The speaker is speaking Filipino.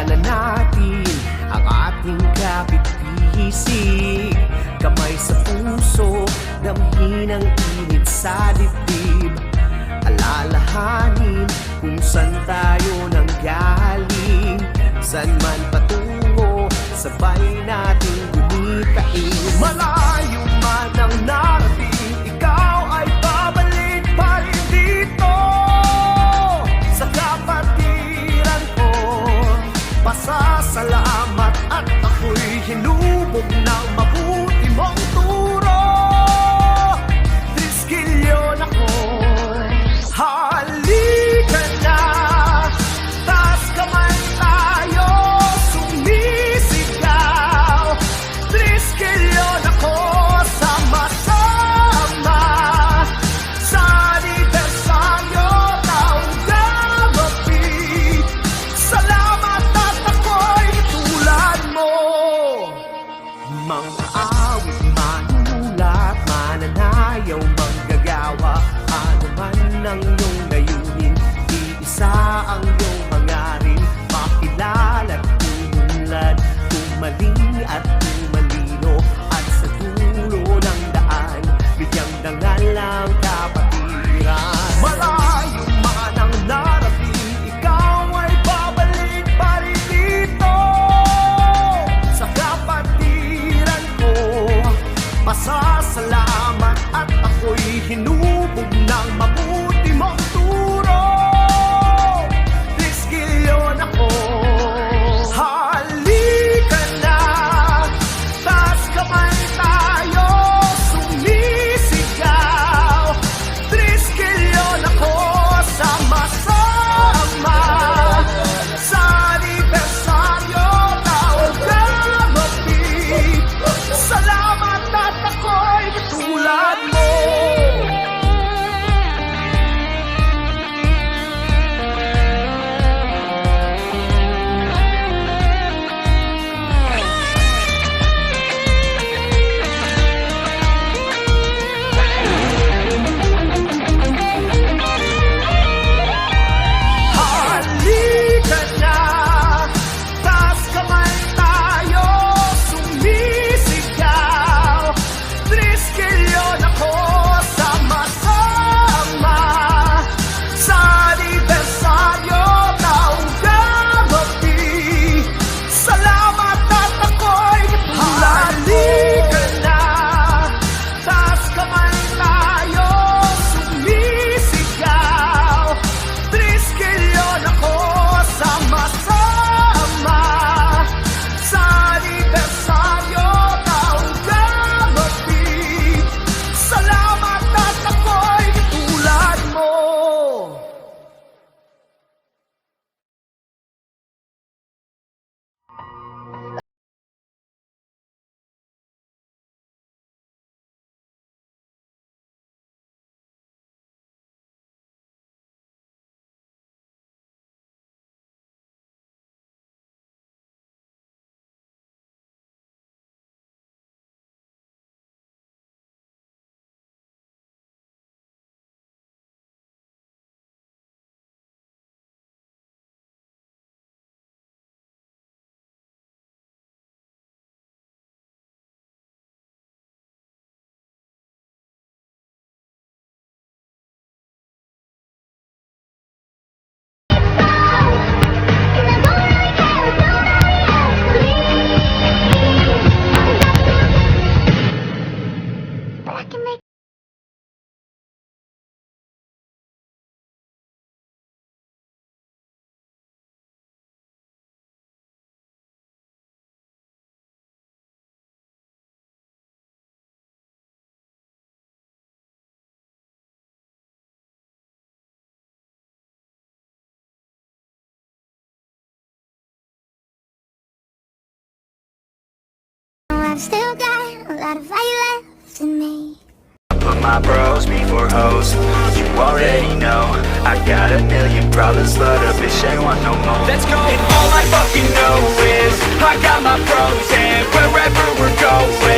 Labanan natin ang ating kapit-bisig. Kamay sa puso, damhin ang init sa dibdib. Alalahanin kung saan tayo nanggaling. San man patungo, sabay nating gumitain. Malayo man ang narating, ikaw ay babalik pa rin dito. Sa kapatiran ko, pasasalamat at ako'y hinubog ng mabuti mong turo. Triskilyon ako, halika na, taas kamay tayo, sumisigaw. Triskilyon ako, sama-sama, sa anibersaryo ng gabi. Salamat at ako'y tulad mo. Mga awit, manunulat, mananayaw, manggagawa. Ano man ang iyong layunin, iisa ang iyong hangarin. Makilala't umunlad, tumaling at tumalino. At sa dulo ng daan, bigyang dangal ang kapatiran. Malayo man ang narating, ikaw ay babalik pa rin dito. Sa kapatiran ko, pasasalamat at ako'y hinubog ng mabuti mong turo. Triskilyon ako, halika na, taas kamay tayo, sumisigaw. Triskilyon ako, sama-sama, sa anibersaryo ng gabi. Salamat at ako'y tulad mo. Halika na, taas kamay tayo, sumisigaw. Triskilyon ako, sama-sama, sa anibersaryo ng gabi. Salamat at ako'y tulad mo. Halika na, taas kamay tayo, sumisigaw. Triskilyon ako, sama-sama, sa anibersaryo ng gabi. Salamat at ako'y tulad mo. I've still got a lot of fire left in me. Put my bros before hoes. You already know I got a million problems, but a bitch ain't want no more. Let's go. And all I fucking know is I got my bros, and wherever we're going